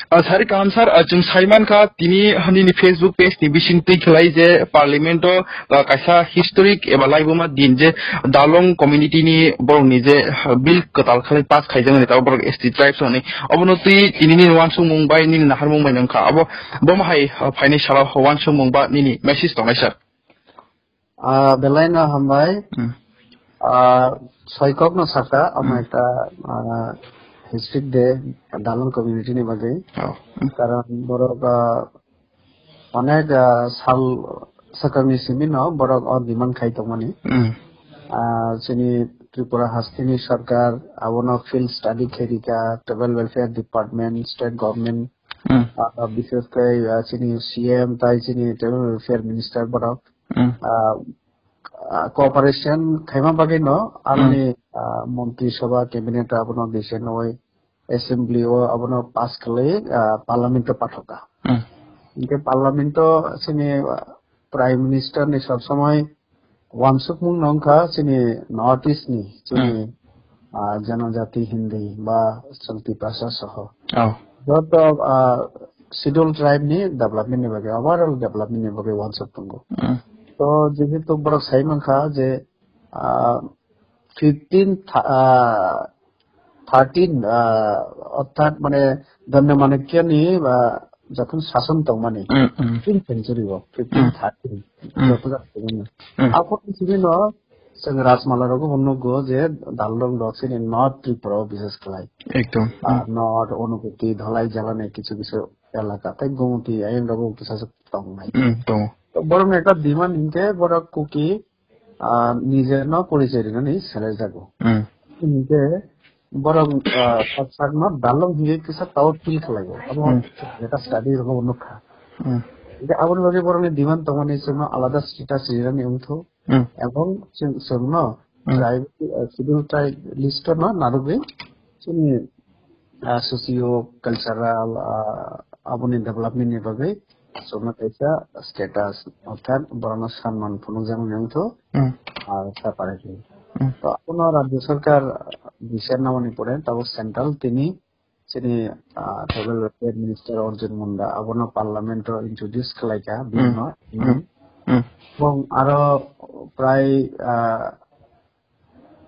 Sari kalam sar jeng Saiman ka tini hani Facebook page ni bising tui khlai je parliamento kaisa historic eba laibuma din je dalong community ni borong ni je bill katal khlai pass khaijang ni ta borok ST tribes ni obono tui tini ni wansung mumbai ni nahar mumbai nangka abo bom hai faini sala wansung mumba ni message tongai sir belaina hambai soikok no saka ama eta historic de dalong community ni bage karon borok অনেক সাল সকামি Cimino বড় অদিমান খাইতো মানে যিনি ত্রিপুরা হাস্তিনী সরকার আবনো field study খেরিকা tribal welfare department state government বিশেষ করে যিনি সিএম তাই যিনি ট্রাইবাল ওয়েলফেয়ার মিনিস্টার বড় কোঅপারেশন খাইমা বাগে ন আমনি মন্ত্রিসভা ক্যাবিনেট আবনো দেশে নয় অ্যাসেম্বলি ও আবনো পাস করে পার্লামেন্টে পাঠাকা इनके पार्लियामेंट सिने प्राइम मिनिस्टर ने सब समय वांसुक मुंग नंखा सिने नॉर्थ ईस्ट नि सिने जनजाति हिंदी बा चलती भाषा सह जत शेड्यूल ट्राइब नि डेवलपमेंट नि बगे ओवरऑल डेवलपमेंट नि बगे वांसुक तुंगो तो जेहेतु बड़ साइमंखा जे 13 অর্থাৎ মানে ধন্য মানক্য নি বা যখন শাসন তো মানে 15 সেঞ্চুরি 1530 যত যাচ্ছে আপন সিবিনো जों राजमालारको भन्नुगो जे दालदं दक्षिण नर्थ त्रिपुरा বিশেষ কলাই একদম নর্থ অনুভূতি ধলাই জ্বালানে কিছু কিছু এলাকা তাই গোমতি আইন রব শাসক তং নাই তো বরং একটা দিমান ইনকে বড় কুকি নিজে ন পরিচয় দিনে ছেলে যাগো ইনকে বরং সৎসাগমত দালং হিয়ে কিছু তাও ফিল খেলাইব এবং এটা স্টাডি রকম অনুখা এটা আবার ভাবে বরং দিমান তমানের জন্য আলাদা স্ট্যাটাস রিরানি উঠো এবং জন্য ট্রাইব শিডিউল ট্রাইব লিস্ট ন নারবে চিনি সোসিও কালচারাল আবনি ডেভেলপমেন্ট এর ভাবে জন্য কাইসা স্ট্যাটাস অর্থাৎ বরং সম্মান পুনঃ যেমন উঠো আর তা পারে তো আপনার রাজ্য সরকার বিশের নামনি পড়ে তাও সেন্ট্রাল তিনি যিনি tribal welfare minister Arjun Munda আবনো পার্লামেন্ট ইন্ট্রোডিউস খালাইকা বিভিন্ন এবং আরো প্রায়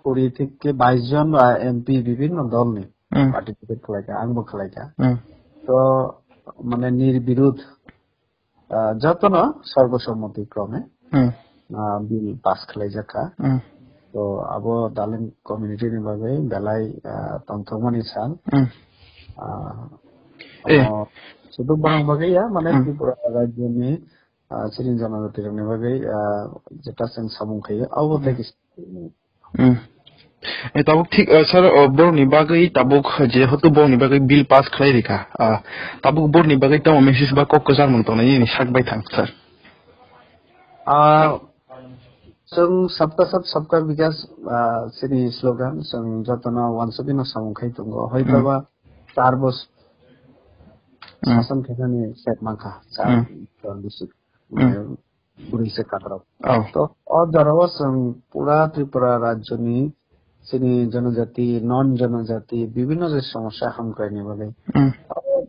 20 থেকে 22 জন এমপি বিভিন্ন দল নিয়ে পার্টিসিপেট খালাইকা আংব খালাইকা তো মানে নির্বিরোধ যত না সর্বসম্মতি ক্রমে বিল পাস খালাই যাকা তো আবো দালেন কমিউনিটি নি ভাবে বেলাই তন্ত্রমণি সাল শুধু বরং ভাগে মানে ত্রিপুরা রাজ্য নিয়ে চিনি জনজাতির ভাগে যেটা সেন সামুং খাইয়ে আবো দেখি tabuk thik sir bor ni bagai tabuk jehetu bor ni bagai bill pass khlai rika tabuk bor ni bagai tamo message ba kok kozar mong tong ni sak bai thang sir जों सबका विकास सिनी slogan जों जतना वानसबिनो सामुखाइ दंगो हयतोबा 4 बस शासन खानि set माखा 4 district बुरी से काटराव तो और जराव जों पूरा त्रिपुरा राज्यनि सिनी जनजाति नन जनजाति विभिन्न जे समस्या हामकाइनि बागै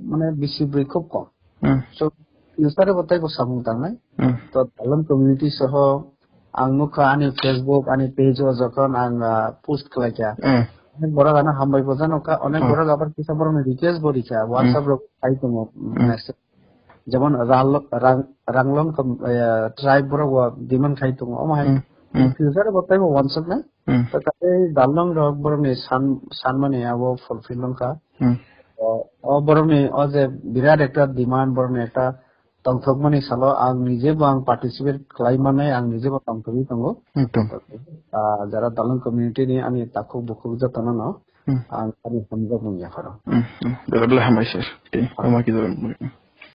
माने बिसिब्रै खूब कम सो निसारे बताइबो सामुं तांनाय तो दालन कमिउनिटी सह आंमुखा आनि फेसबुक आनि पेज যখন आं পোস্ট খালাইকা অনেক বড় গানা হামবাই বজানোকা অনেক বড় আবার কিছু বড় রিকোয়েস্ট বলিকা WhatsApp র আইতো মেসেজ যেমন রাংলং ট্রাইব বড় দিমান খাইতো আমায় ফিউচারে বতাইবো WhatsApp না তো তাতে দালং রক বড় নে সানমানে আবো ফুলফিলংকা ও বড় নে ও যে বিরাট একটা ডিমান্ড বড় নে একটা तंथकमानि सालो आं निजेबो आं पार्टिसिपेट खालामनानै आं निजेबो तंथकि दंगो जरा दालन कमिउनिटी नि आंनि ताखौ बुखौ जतन न आं आंनि हमजा बुंया खरो बेरला हामायसर ओके अमा कि